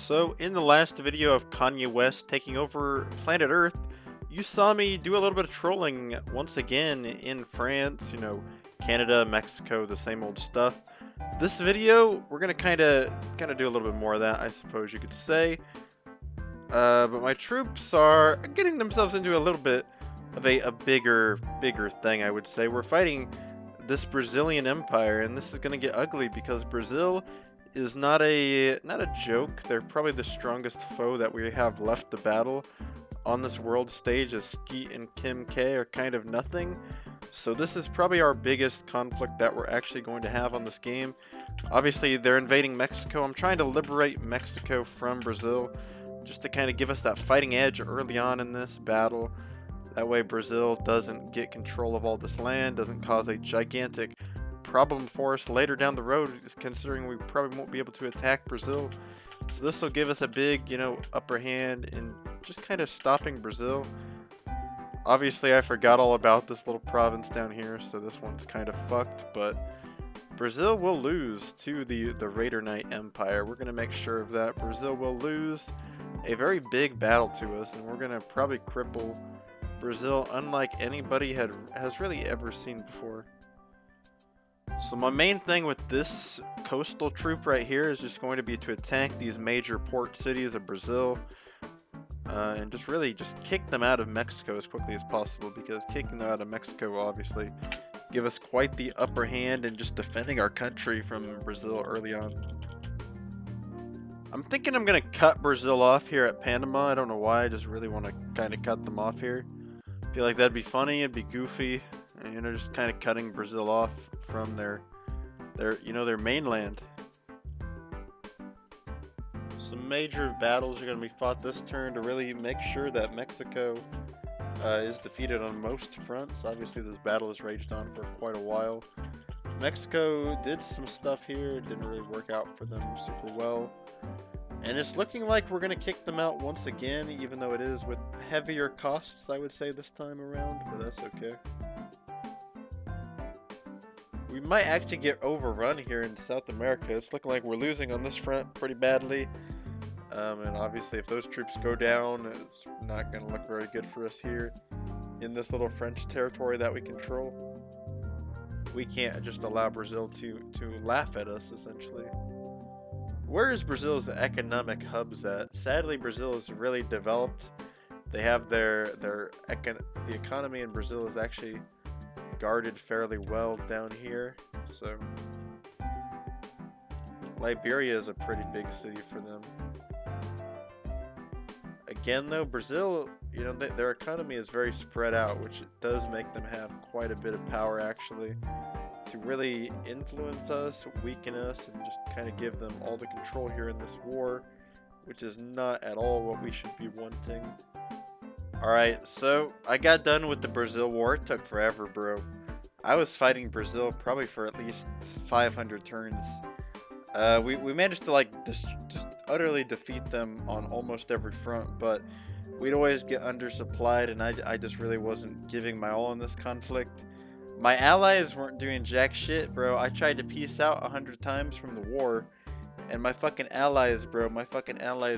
So, in the last video of Kanye West taking over planet Earth, you saw me do a little bit of trolling once again in France, Canada, Mexico, the same old stuff. This video, we're gonna kind of do a little bit more of that, I suppose you could say. But my troops are getting themselves into a little bit of a bigger thing, I would say. We're fighting this Brazilian empire, and this is gonna get ugly because Brazil is not a joke. They're probably the strongest foe that we have left to battle on this world stage, as Skete and Kim K are kind of nothing. So this is probably our biggest conflict that we're actually going to have on this game. Obviously, they're invading Mexico. I'm trying to liberate Mexico from Brazil, just to kind of give us that fighting edge early on in this battle. That way Brazil doesn't get control of all this land, doesn't cause a gigantic problem for us later down the road, considering we probably won't be able to attack Brazil. So this will give us a big, upper hand in just kind of stopping Brazil. Obviously, I forgot all about this little province down here, so this one's kind of fucked, but Brazil will lose to the Raider Knight Empire. We're going to make sure of that. Brazil will lose a very big battle to us, and we're going to probably cripple Brazil unlike anybody has really ever seen before. So my main thing with this coastal troop right here is just going to be to attack these major port cities of Brazil, and just kick them out of Mexico as quickly as possible, because kicking them out of Mexico will obviously give us quite the upper hand in just defending our country from Brazil early on. I'm thinking I'm going to cut Brazil off here at Panama. I don't know why, I just really want to kind of cut them off here. I feel like that'd be funny, it'd be goofy. Just kind of cutting Brazil off from their mainland. Some major battles are going to be fought this turn to really make sure that Mexico is defeated on most fronts. Obviously, this battle has raged on for quite a while. Mexico did some stuff here, it didn't really work out for them super well. And it's looking like we're going to kick them out once again, even though it is with heavier costs, I would say, this time around, but that's okay. We might actually get overrun here in South America. It's looking like we're losing on this front pretty badly. And obviously if those troops go down, it's not going to look very good for us here in this little French territory that we control. We can't just allow Brazil to laugh at us, essentially. Where is Brazil's economic hubs at? Sadly, Brazil is really developed. They have the economy in Brazil is actually guarded fairly well down here. So Liberia is a pretty big city for them. Again though, Brazil, their economy is very spread out, which does make them have quite a bit of power actually to really influence us, weaken us, and just kind of give them all the control here in this war, which is not at all what we should be wanting. Alright, so I got done with the Brazil war. It took forever, bro. I was fighting Brazil probably for at least 500 turns. We managed to just utterly defeat them on almost every front, but we'd always get undersupplied, and I just really wasn't giving my all in this conflict. My allies weren't doing jack shit, bro. I tried to peace out 100 times from the war, and my fucking allies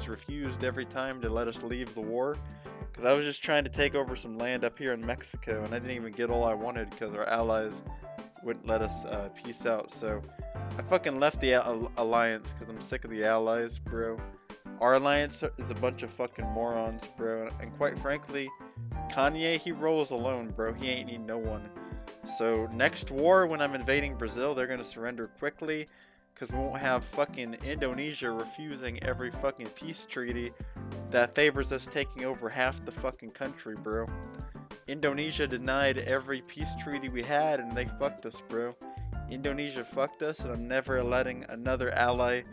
refused every time to let us leave the war. Because I was just trying to take over some land up here in Mexico, and I didn't even get all I wanted because our allies wouldn't let us peace out. So I fucking left the alliance because I'm sick of the allies, bro. Our alliance is a bunch of fucking morons, bro. And quite frankly, Kanye, he rolls alone, bro. He ain't need no one. So next war, when I'm invading Brazil, they're going to surrender quickly, because we won't have fucking Indonesia refusing every fucking peace treaty that favors us taking over half the fucking country, bro. Indonesia denied every peace treaty we had, and they fucked us, bro. Indonesia fucked us, and I'm never letting another ally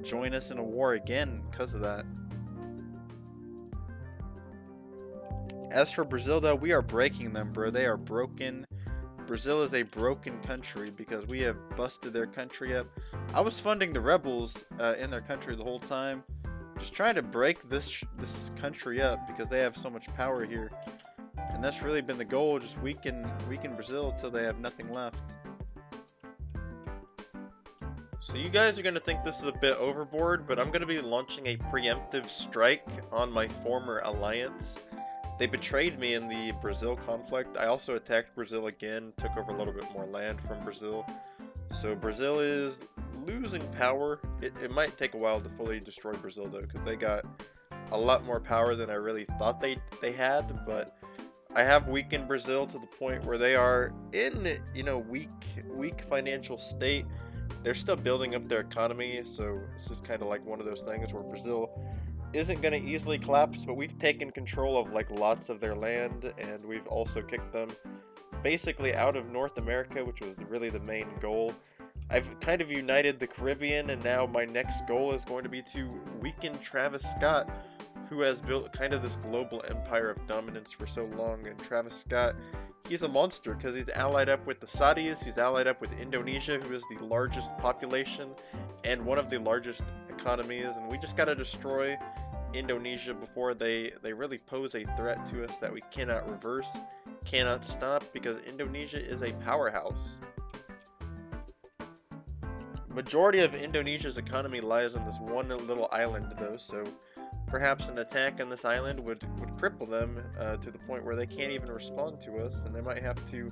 join us in a war again because of that. As for Brazil, though, we are breaking them, bro. They are broken. Brazil is a broken country because we have busted their country up. I was funding the rebels in their country the whole time, just trying to break this country up because they have so much power here, and that's really been the goal. Just weaken Brazil until they have nothing left. So you guys are going to think this is a bit overboard, but I'm going to be launching a preemptive strike on my former alliance. They betrayed me in the Brazil conflict. I also attacked Brazil again, took over a little bit more land from Brazil. So Brazil is losing power. It might take a while to fully destroy Brazil though, because they got a lot more power than I really thought they had, but I have weakened Brazil to the point where they are in, weak financial state. They're still building up their economy, so it's just kind of like one of those things where Brazil isn't going to easily collapse, but we've taken control of like lots of their land, and we've also kicked them basically out of North America, which was really the main goal. I've kind of united the Caribbean, and now my next goal is going to be to weaken Travis Scott, who has built kind of this global empire of dominance for so long. And Travis Scott, he's a monster because he's allied up with the Saudis, he's allied up with Indonesia, who is the largest population and one of the largest economies, and we just got to destroy Indonesia before they really pose a threat to us that we cannot reverse, cannot stop, because Indonesia is a powerhouse. Majority of Indonesia's economy lies on this one little island though, so perhaps an attack on this island would cripple them to the point where they can't even respond to us, and they might have to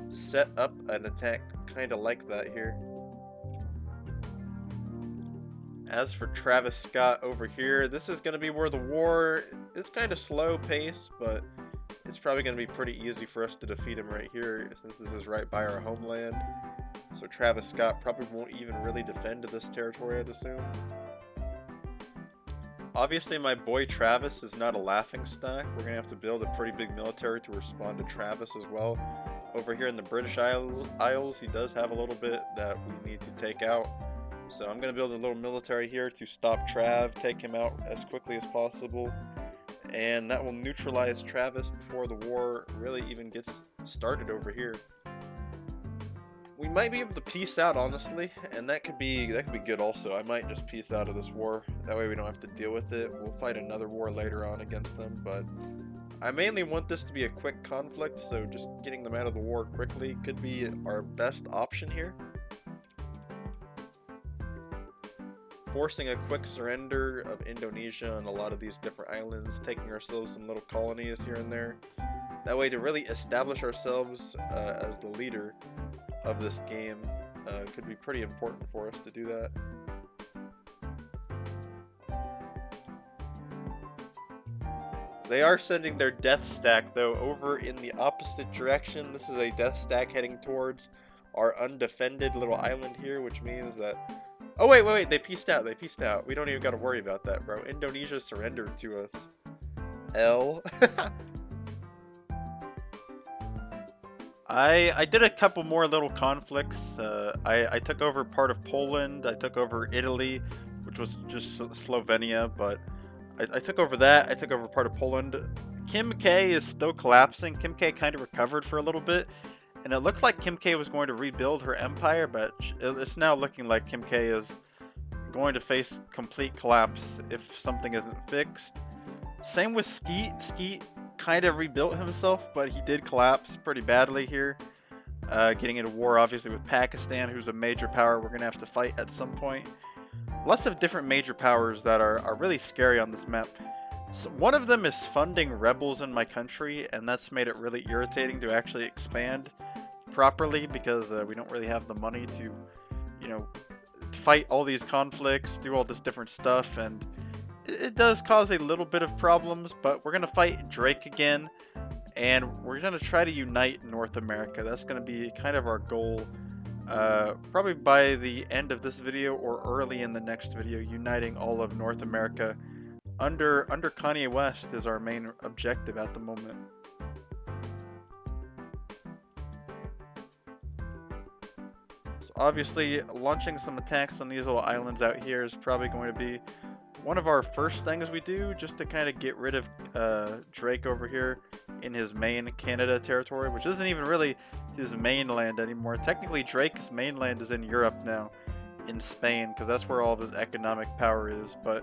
set up an attack kind of like that here. As for Travis Scott over here, this is going to be where the war is kind of slow pace, but it's probably going to be pretty easy for us to defeat him right here, since this is right by our homeland. So Travis Scott probably won't even really defend this territory, I'd assume. Obviously, my boy Travis is not a laughingstock. We're going to have to build a pretty big military to respond to Travis as well. Over here in the British Isles, he does have a little bit that we need to take out. So I'm going to build a little military here to stop Trav, take him out as quickly as possible. And that will neutralize Travis before the war really even gets started over here. We might be able to peace out, honestly, and that could be good also. I might just peace out of this war. That way we don't have to deal with it. We'll fight another war later on against them, but I mainly want this to be a quick conflict, so just getting them out of the war quickly could be our best option here. Forcing a quick surrender of Indonesia on a lot of these different islands, taking ourselves some little colonies here and there. That way, to really establish ourselves as the leader of this game could be pretty important for us to do that. They are sending their death stack though over in the opposite direction. This is a death stack heading towards our undefended little island here, which means that... Oh, wait, they peaced out, We don't even got to worry about that, bro. Indonesia surrendered to us. L. I did a couple more little conflicts. I took over part of Poland. I took over Italy, which was just Slovenia, but I took over that. I took over part of Poland. Kim K is still collapsing. Kim K kind of recovered for a little bit, and it looked like Kim K was going to rebuild her empire, but it's now looking like Kim K is going to face complete collapse if something isn't fixed. Same with Skete. Skete kind of rebuilt himself, but he did collapse pretty badly here. Getting into war, obviously, with Pakistan, who's a major power we're going to have to fight at some point. Lots of different major powers that are really scary on this map. So one of them is funding rebels in my country, and that's made it really irritating to actually expand properly, because we don't really have the money to, fight all these conflicts, do all this different stuff, and it does cause a little bit of problems, but we're going to fight Drake again, and we're going to try to unite North America. That's going to be kind of our goal, probably by the end of this video or early in the next video. Uniting all of North America under Kanye West is our main objective at the moment. So obviously, launching some attacks on these little islands out here is probably going to be one of our first things we do, just to kind of get rid of Drake over here in his main Canada territory, which isn't even really his mainland anymore. Technically, Drake's mainland is in Europe now, in Spain, because that's where all of his economic power is. But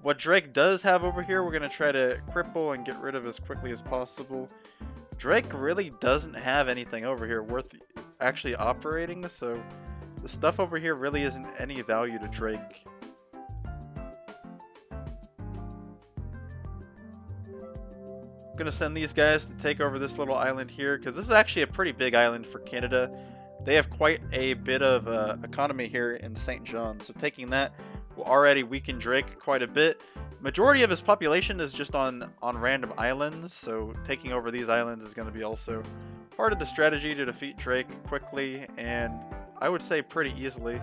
what Drake does have over here, we're going to try to cripple and get rid of as quickly as possible. Drake really doesn't have anything over here worth actually operating, so The stuff over here really isn't any value to Drake. I'm gonna send these guys to take over this little island here, because this is actually a pretty big island for Canada. They have quite a bit of economy here in St. John, so taking that will already weaken Drake quite a bit. Majority of his population is just on random islands, so taking over these islands is going to be also part of the strategy to defeat Drake quickly, and I would say pretty easily.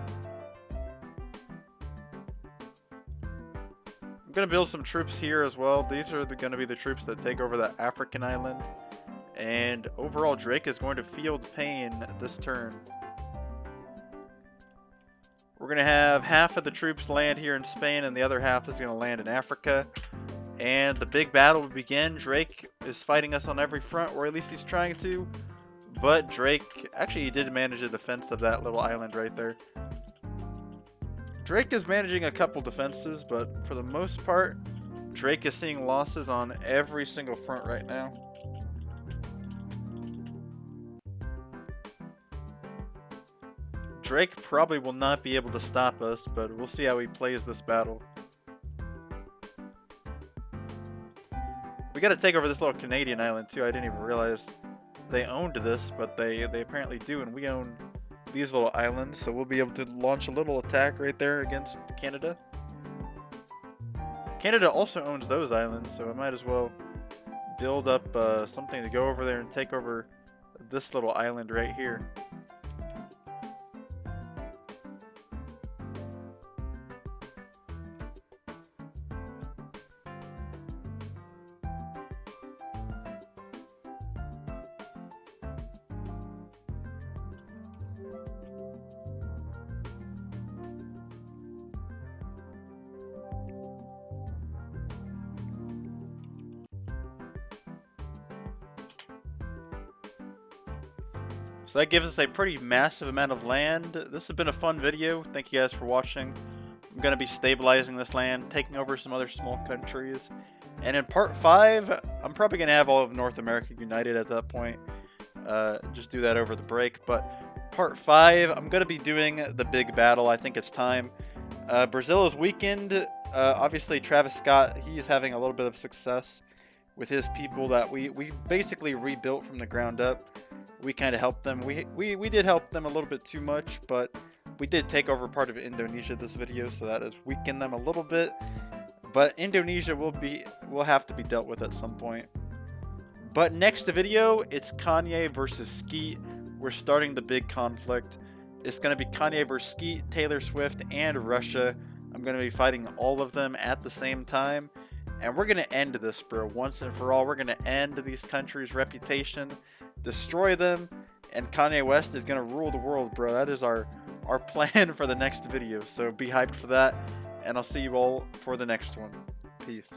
I'm going to build some troops here as well. These are going to be the troops that take over that African island. And overall, Drake is going to feel the pain this turn. We're going to have half of the troops land here in Spain, and the other half is going to land in Africa. And the big battle will begin. Drake is fighting us on every front, or at least he's trying to. But Drake, actually he did manage a defense of that little island right there. Drake is managing a couple defenses, but for the most part, Drake is seeing losses on every single front right now. Drake probably will not be able to stop us, but we'll see how he plays this battle. We gotta take over this little Canadian island too. I didn't even realize they owned this, but they apparently do, and we own these little islands, so we'll be able to launch a little attack right there against Canada. Canada also owns those islands, so I might as well build up something to go over there and take over this little island right here. So that gives us a pretty massive amount of land. This has been a fun video. Thank you guys for watching. I'm going to be stabilizing this land, taking over some other small countries. And in part 5, I'm probably going to have all of North America united at that point. Just do that over the break. But part 5, I'm going to be doing the big battle. I think it's time. Brazil is weakened. Obviously, Travis Scott, he's having a little bit of success with his people that we basically rebuilt from the ground up. We kind of helped them. We did help them a little bit too much, but we did take over part of Indonesia this video, so that has weakened them a little bit. But Indonesia will have to be dealt with at some point. But next video, it's Kanye versus Skete. We're starting the big conflict. It's going to be Kanye versus Skete, Taylor Swift, and Russia. I'm going to be fighting all of them at the same time. And we're going to end this, bro. Once and for all, we're going to end these countries' reputation, destroy them, and Kanye West is going to rule the world, bro. That is our plan for the next video. So be hyped for that, and I'll see you all for the next one. Peace.